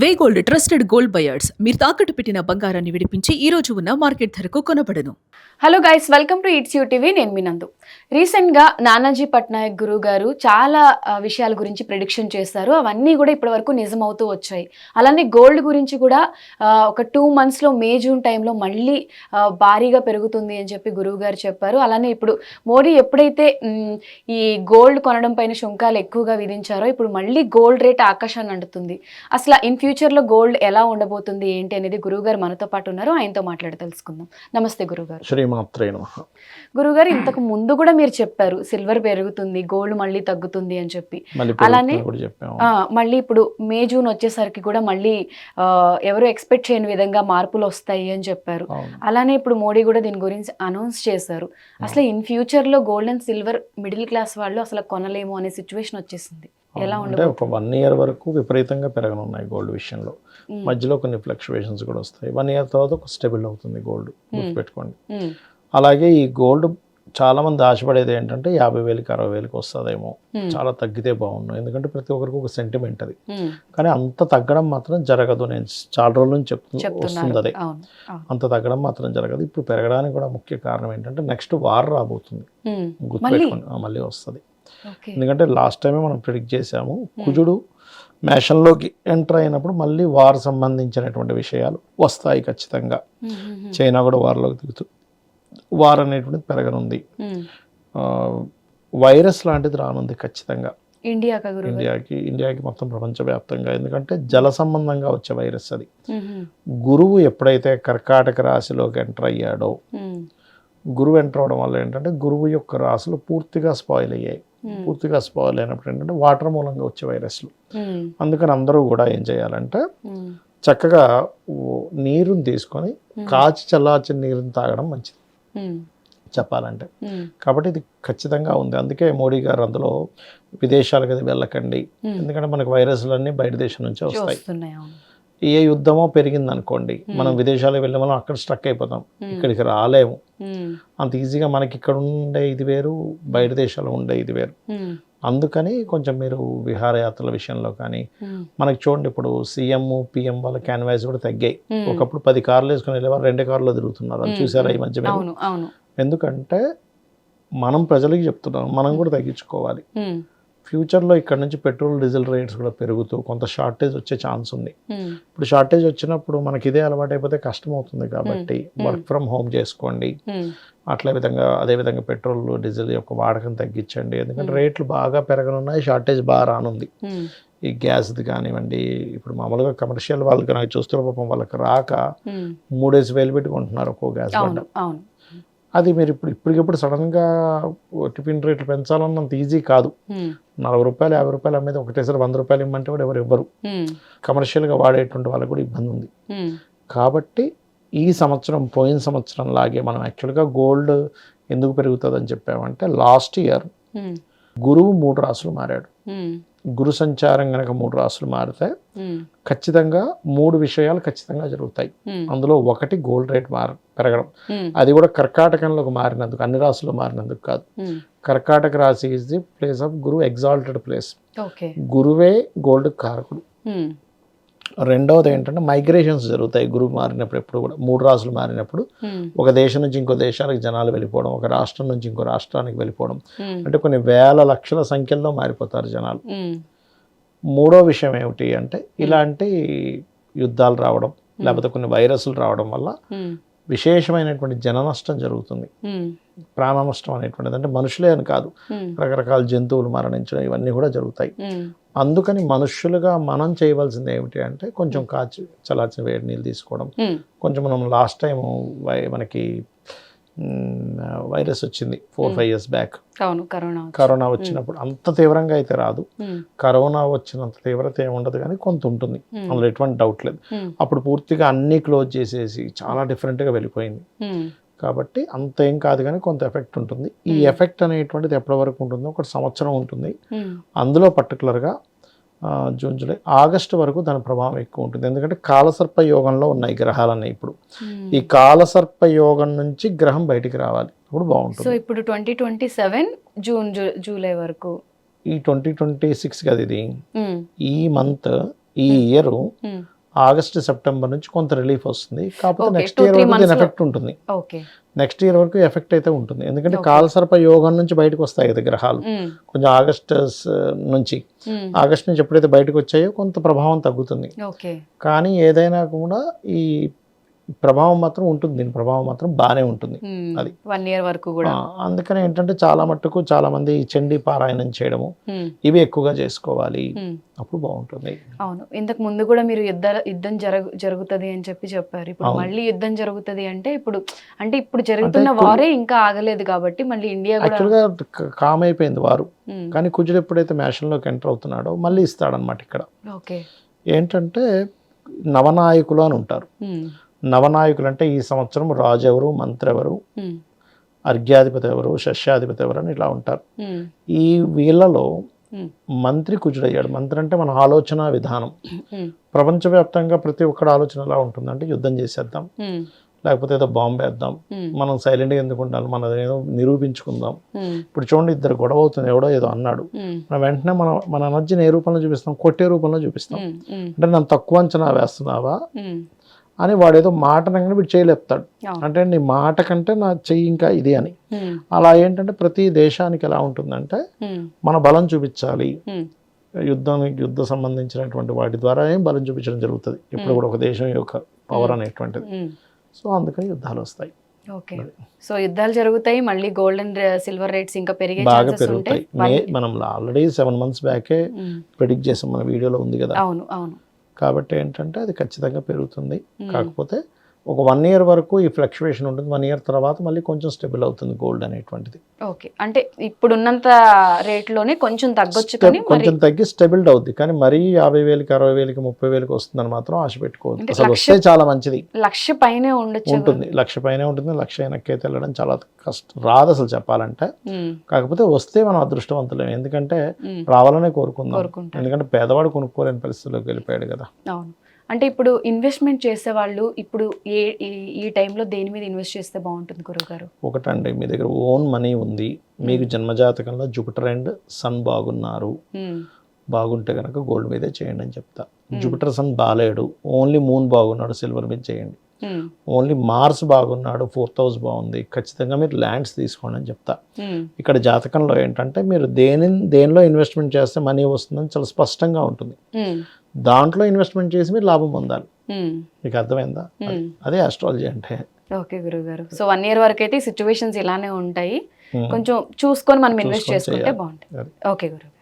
వేగోల్డ్ trusted gold buyers మీరు తాకట్టు పెట్టిన బంగారాన్ని విడిపించి ఈ రోజు ఉన్న మార్కెట్ ధరకు కొనబడను. Hello guys, welcome to it's you TV. నేను మీ నందు. రీసెంట్గా నానాజీ పట్నాయక్ గురువు గారు చాలా విషయాల గురించి ప్రిడిక్షన్ చేస్తారు. అవన్నీ కూడా ఇప్పటివరకు నిజమవుతూ వచ్చాయి. అలానే గోల్డ్ గురించి కూడా ఒక 2 monthsలో మే జూన్ టైంలో మళ్ళీ భారీగా పెరుగుతుంది అని చెప్పి గురువు గారు చెప్పారు. అలానే ఇప్పుడు మోడీ ఎప్పుడైతే ఈ గోల్డ్ కొనడం పైన సుంకాలు ఎక్కువగా విధించారో ఇప్పుడు మళ్ళీ గోల్డ్ రేట్ ఆకాశాన్ని అంటుతుంది. అసలు ఇన్ ఫ్యూచర్లో గోల్డ్ ఎలా ఉండబోతుంది ఏంటి అనేది గురువు గారు మనతో పాటు ఉన్నారు. ఆయనతో మాట్లాడి తెలుసుకుందాం. నమస్తే గురుగారు. గురుగారు, ఇంతకు ముందు కూడా మీరు చెప్పారు సిల్వర్ పెరుగుతుంది, గోల్డ్ మళ్ళీ తగ్గుతుంది అని చెప్పి. అలానే మళ్ళీ ఇప్పుడు మే జూన్ వచ్చేసరికి కూడా మళ్ళీ ఎవరు ఎక్స్పెక్ట్ చేయని విధంగా మార్పులు వస్తాయి అని చెప్పారు. అలానే ఇప్పుడు మోడీ కూడా దీని గురించి అనౌన్స్ చేశారు. అసలు ఇన్ ఫ్యూచర్ లో gold and silver middle class వాళ్ళు అసలు కొనలేము అనే సిచ్యువేషన్ వచ్చేసింది. ఎలా అంటే ఒక 1 year వరకు విపరీతంగా పెరగనున్నాయి గోల్డ్ విషయంలో. మధ్యలో కొన్ని ఫ్లక్చువేషన్స్ కూడా వస్తాయి. 1 year తర్వాత ఒక స్టేబుల్ అవుతుంది గోల్డ్, గుర్తుపెట్టుకోండి. అలాగే ఈ గోల్డ్ చాలా మంది ఆశపడేది ఏంటంటే 50,000కి 60,000కి వస్తుందేమో, చాలా తగ్గితే బాగుండు. ఎందుకంటే ప్రతి ఒక్కరికి ఒక సెంటిమెంట్ అది. కానీ అంత తగ్గడం మాత్రం జరగదు. నేను చాలా రోజుల నుంచి వస్తుంది అదే. అంత తగ్గడం మాత్రం జరగదు. ఇప్పుడు పెరగడానికి కూడా ముఖ్య కారణం ఏంటంటే నెక్స్ట్ వార్ రాబోతుంది, గుర్తుపెట్టుకోండి. మళ్ళీ వస్తుంది. ఎందుకంటే లాస్ట్ టైమే మనం ప్రిడిక్ట్ చేసాము, కుజుడు మేషంలోకి ఎంటర్ అయినప్పుడు మళ్ళీ వార్ సంబంధించినటువంటి విషయాలు వస్తాయి ఖచ్చితంగా. చైనా కూడా వార్లోకి దిగుతూ వార్ అనేటువంటిది పెరగనుంది. వైరస్ లాంటిది రానుంది ఖచ్చితంగా ఇండియాకి మొత్తం ప్రపంచవ్యాప్తంగా. ఎందుకంటే జల సంబంధంగా వచ్చే వైరస్ అది. గురువు ఎప్పుడైతే కర్కాటక రాశిలోకి ఎంటర్ అయ్యాడో, గురువు ఎంటర్ అవడం వల్ల ఏంటంటే గురువు యొక్క రాశులు పూర్తిగా స్పాయిల్ అయ్యాయి. పూర్తిగా స్పాయిల్ అయినప్పుడు ఏంటంటే వాటర్ మూలంగా వచ్చే వైరస్లు. అందుకని అందరూ కూడా ఏం చేయాలంటే చక్కగా నీరుని తీసుకొని కాచి చల్లార్చిన నీరుని తాగడం మంచిది చెప్పాలంటే. కాబట్టి ఇది ఖచ్చితంగా ఉంది. అందుకే మోడీ గారు అందులో విదేశాలకు అది వెళ్ళకండి, ఎందుకంటే మనకు వైరస్లన్నీ బయట దేశం నుంచే వస్తాయి. ఏ యుద్ధమో పెరిగింది అనుకోండి, మనం విదేశాలకు వెళ్ళే మనం అక్కడ స్ట్రక్ అయిపోతాం, ఇక్కడికి రాలేము అంత ఈజీగా. మనకి ఇక్కడ ఉండే ఇది వేరు, బయట దేశాల్లో ఉండే ఇది వేరు. అందుకని కొంచెం మీరు విహారయాత్రల విషయంలో కానీ మనకి చూడండి, ఇప్పుడు సీఎం పిఎం వాళ్ళ క్యాన్వాస్ కూడా తగ్గాయి. ఒకప్పుడు 10 కార్లు వేసుకుని వెళ్ళేవారు 2 కార్లో తిరుగుతున్నారు. అది చూసారా ఈ మధ్య? ఎందుకంటే మనం ప్రజలకి చెప్తున్నాం, మనం కూడా తగ్గించుకోవాలి. ఫ్యూచర్లో ఇక్కడ నుంచి పెట్రోల్ డీజిల్ రేట్స్ కూడా పెరుగుతూ కొంత షార్టేజ్ వచ్చే ఛాన్స్ ఉంది. ఇప్పుడు షార్టేజ్ వచ్చినప్పుడు మనకి ఇదే అలవాటు అయిపోతే కష్టం అవుతుంది. కాబట్టి వర్క్ ఫ్రమ్ హోమ్ చేసుకోండి. అదేవిధంగా పెట్రోల్ డీజిల్ యొక్క వాడకం తగ్గించండి. ఎందుకంటే రేట్లు బాగా పెరగనున్నాయి, షార్టేజ్ బాగా రానుంది. ఈ గ్యాస్ది కానివ్వండి, ఇప్పుడు మామూలుగా కమర్షియల్ వాళ్ళకి నాకు చూస్తున్న పాపం వాళ్ళకి రాక 3,000 పెట్టుకుంటున్నారు ఒక్కో గ్యాస్ బండ. అది మీరు ఇప్పటికిప్పుడు సడన్గా టిఫిన్ రేట్లు పెంచాలన్నంత ఈజీ కాదు. 40 రూపాయలు 50 రూపాయలు అమ్మేది ఒకటేసారి 100 రూపాయలు ఇమ్మంటే కూడా ఎవరు ఇవ్వరు. కమర్షియల్గా వాడేటువంటి వాళ్ళకి కూడా ఇబ్బంది ఉంది. కాబట్టి ఈ సంవత్సరం పోయిన సంవత్సరం లాగే మనం యాక్చువల్గా గోల్డ్ ఎందుకు పెరుగుతుంది అని చెప్పామంటే, లాస్ట్ ఇయర్ గురువు 3 రాసులు మారాడు. గురు సంచారం కనుక 3 రాసులు మారితే ఖచ్చితంగా 3 విషయాలు ఖచ్చితంగా జరుగుతాయి. అందులో ఒకటి గోల్డ్ రేట్ పెరగడం. అది కూడా కర్కాటకంలోకి మారినందుకు, అన్ని రాసులు మారినందుకు కాదు. కర్కాటక రాశి is the place of Guru, exalted place. గురువే గోల్డ్ కారకుడు. రెండవది ఏంటంటే మైగ్రేషన్స్ జరుగుతాయి గురువు మారినప్పుడు. ఎప్పుడు కూడా 3 రాసులు మారినప్పుడు ఒక దేశం నుంచి ఇంకో దేశానికి జనాలు వెళ్ళిపోవడం, ఒక రాష్ట్రం నుంచి ఇంకో రాష్ట్రానికి వెళ్ళిపోవడం, అంటే కొన్ని వేల లక్షల సంఖ్యల్లో మారిపోతారు జనాలు. మూడో విషయం ఏమిటి అంటే, ఇలాంటి యుద్ధాలు రావడం లేకపోతే కొన్ని వైరస్లు రావడం వల్ల విశేషమైనటువంటి జన నష్టం జరుగుతుంది. ప్రాణ నష్టం అనేటువంటిది, అంటే మనుషులే అని కాదు, రకరకాల జంతువులు మరణించడం, ఇవన్నీ కూడా జరుగుతాయి. అందుకని మనుష్యులుగా మనం చేయవలసింది ఏమిటి అంటే, కొంచెం కాచి చల్లార్చిన వేడి నీళ్ళు తీసుకోవడం. కొంచెం మనం లాస్ట్ టైం మనకి వైరస్ వచ్చింది 4-5 years బ్యాక్, కరోనా వచ్చినప్పుడు అంత తీవ్రంగా అయితే రాదు. కరోనా వచ్చినంత తీవ్రత ఏమి ఉండదు, కానీ కొంత ఉంటుంది, అందులో ఎటువంటి డౌట్ లేదు. అప్పుడు పూర్తిగా అన్నీ క్లోజ్ చేసేసి చాలా డిఫరెంట్గా వెళ్ళిపోయింది. కాబట్టి అంత ఏం కాదు, కానీ కొంత ఎఫెక్ట్ ఉంటుంది. ఈ ఎఫెక్ట్ అనేటువంటిది ఎప్పటి వరకు ఉంటుందో, 1 సంవత్సరం ఉంటుంది. అందులో పర్టికులర్గా జూన్ జూలై ఆగస్టు వరకు దాని ప్రభావం ఎక్కువ ఉంటుంది. ఎందుకంటే కాలసర్ప యోగంలో ఉన్నాయి గ్రహాలన్నీ. ఇప్పుడు ఈ కాలసర్ప యోగం నుంచి గ్రహం బయటికి రావాలి, అప్పుడు బాగుంటుంది. సో ఇప్పుడు 2027 జూన్ జూలై వరకు, ఈ 2026 కదా ఇది. ఈ మంత్ ఈ ఇయర్ ఉమ్. ఆగస్ట్ సెప్టెంబర్ నుంచి కొంత రిలీఫ్ వస్తుంది, కాకపోతే Okay, నెక్స్ట్ 2-3 ఇయర్ వరకు దీని months లో- ఎఫెక్ట్ ఉంటుంది. ఓకే. నెక్స్ట్ ఇయర్ వరకు ఎఫెక్ట్ అయితే ఉంటుంది, ఎందుకంటే Okay. కాలసర్ప యోగం నుంచి బయటకు వస్తాయి కదా గ్రహాలు. ఉమ్. కొంచెం ఆగస్ట్ నుంచి ఉమ్. ఆగస్ట్ నుంచి ఎప్పుడైతే బయటకు వచ్చాయో కొంత ప్రభావం తగ్గుతుంది. ఓకే. కానీ ఏదైనా కూడా ఈ ప్రభావం మాత్రం ఉంటుంది, దీని ప్రభావం మాత్రం బాగానే ఉంటుంది. అది 1 year వరకు కూడా. అందుకని ఏంటంటే చాలా మట్టుకు చాలా మంది ఈ చండీ పారాయణం చేయడము ఉమ్. ఇవి ఎక్కువగా చేసుకోవాలి, ఉమ్. అప్పుడు బాగుంటుంది. అవును, ఇంతకు ముందు కూడా మీరు యుద్ధం జరుగుతుంది అని చెప్పారు. ఇప్పుడు అవును. మళ్ళీ యుద్ధం జరుగుతుంది అంటే ఇప్పుడు జరుగుతున్న అంటే వారే ఇంకా ఆగలేదు కాబట్టి మళ్ళీ ఇండియా కూడా. యాక్చువల్గా కామ్ అయిపోయింది వారు, ఉమ్. కానీ కుజుడు ఎప్పుడైతే మేషంలోకి ఎంటర్ అవుతున్నాడో మళ్ళీ ఇస్తాడనమాట. ఇక్కడ ఓకే. ఏంటంటే నవనాయకులు అని ఉంటారు. ఉమ్. నవనాయకులు అంటే ఈ సంవత్సరం రాజు ఎవరు, మంత్రి ఎవరు, ఉమ్. అర్ఘ్యాధిపతి ఎవరు, షష్యాధిపతి ఎవరు అని ఇలా ఉంటారు. ఉమ్. ఈ వీళ్ళలో ఉమ్. మంత్రి కుజుడయ్యాడు. మంత్రి అంటే మన ఆలోచన విధానం. ఉమ్. ప్రపంచవ్యాప్తంగా ప్రతి ఒక్కడి ఆలోచన ఎలా ఉంటుందంటే యుద్ధం చేసేద్దాం, ఉమ్. లేకపోతే ఏదో బాంబు వేద్దాం, ఉమ్. మనం సైలెంట్గా ఎందుకు ఉండాలి, మనం ఏదో నిరూపించుకుందాం. ఉమ్. ఇప్పుడు చూడండి, ఇద్దరు గొడవ అవుతుంది, ఎవడో ఏదో అన్నాడు, ఉమ్. మనం వెంటనే మన ఎనర్జీని ఏ రూపంలో చూపిస్తాం, కొట్టే రూపంలో చూపిస్తాం. ఉమ్. ఉమ్. అంటే నన్ను తక్కువ అంచనా వేస్తున్నావా ఉమ్. అని వాడు ఏదో మాట అనగానే వీడు చేయలేపుతాడు. అవును. అంటే నీ మాట కంటే నా చెయ్యి ఇంకా ఇది అని. ఉమ్. అలా ఏంటంటే ప్రతి దేశానికి ఎలా ఉంటుందంటే ఉమ్. మన బలం చూపించాలి, ఉమ్. యుద్ధ సంబంధించినటువంటి వాటి ద్వారా బలం చూపించడం జరుగుతుంది ఇప్పుడు కూడా ఒక దేశం యొక్క పవర్ అనేటువంటిది. ఉమ్. సో అందుకని యుద్ధాలు వస్తాయి. ఓకే. సో యుద్ధాలు జరుగుతాయి, మళ్ళీ గోల్డ్ అండ్ సిల్వర్ రేట్స్ ఇంకా పెరిగే బాగా ఛాన్సెస్ పెరుగుతాయి. ఉంటాయి. మనం ఆల్రెడీ 7 months బ్యాకే ఉమ్. ప్రెడిక్ట్ చేసాం, మన వీడియోలో ఉంది కదా. అవును, అవును. కాబట్టి ఏంటంటే అది ఖచ్చితంగా పెరుగుతుంది. ఉమ్. కాకపోతే ఒక 1 year వరకు ఈ ఫ్లక్చువేషన్ ఉంటుంది. 1 year తర్వాత మళ్ళీ కొంచెం స్టెబుల్ అవుతుంది గోల్డ్ అనేటువంటిది. ఓకే. అంటే ఇప్పుడున్నంత రేట్లోనే కొంచెం తగ్గొచ్చు, కానీ మరి కొంచెం తగ్గి స్టెబిల్డ్ అవుద్ది, కానీ మరీ 50,000కి 60,000కి 30,000కి వస్తుందని మాత్రం ఆశ పెట్టుకోవద్దు. అంటే అసలు వస్తే చాలా మంచిది. 1,00,000 పైనే ఉండొచ్చు. ఉంటుంది, 1,00,000 పైనే ఉంటుంది. 1,00,000 వెనక్కైతే వెళ్ళడం చాలా కష్టం, రాదు అసలు చెప్పాలంటే. ఉమ్. కాకపోతే వస్తే మనం అదృష్టవంతులేం, ఎందుకంటే ఉమ్. రావాలనే కోరుకుందాం. కోరుకుంటాం. ఎందుకంటే పేదవాడు కొనుక్కోలేని పరిస్థితిలోకి వెళ్ళిపోయాడు కదా. అవును. అంటే ఇప్పుడు ఇన్వెస్ట్మెంట్ చేసే వాళ్ళు ఇప్పుడు ఈ టైంలో దేని మీద ఇన్వెస్ట్ చేస్తే బాగుంటుంది గురువుగారు? ఒకటండి, మీ దగ్గర ఓన్ మనీ ఉంది, మీకు జన్మజాతకంలో జూపిటర్ అండ్ సన్ బాగున్నారు, ఉమ్. బాగుంటే కనుక గోల్డ్ మీదే చేయండి అని చెప్తా. జూపిటర్ సన్ బాలేడు, ఓన్లీ మూన్ బాగున్నాడు, సిల్వర్ మీద చేయండి. ఉమ్. ఓన్లీ మార్స్ బాగున్నాడు, 4th house బాగుంది, ఖచ్చితంగా మీరు ల్యాండ్స్ తీసుకోండి అని చెప్తా. ఉమ్. ఇక్కడ జాతకంలో ఏంటంటే మీరు దేనిలో ఇన్వెస్ట్మెంట్ చేస్తే మనీ వస్తుందని చాలా స్పష్టంగా ఉంటుంది. ఉమ్. దాంట్లో ఇన్వెస్ట్మెంట్ చేసి మీరు లాభం పొందాలి. ఉమ్. మీకు అర్థమైందా? అదే ఆస్ట్రాలజీ అంటే. ఓకే గురువుగారు. సో 1 year వరకు అయితే సిచ్యువేషన్స్ ఇలానే ఉంటాయి, ఉమ్. కొంచెం చూసుకొని మనం ఇన్వెస్ట్ చూసుకొని చేసుకుంటే చేయాలి. బాగుంటుంది. అది. ఓకే గురువు.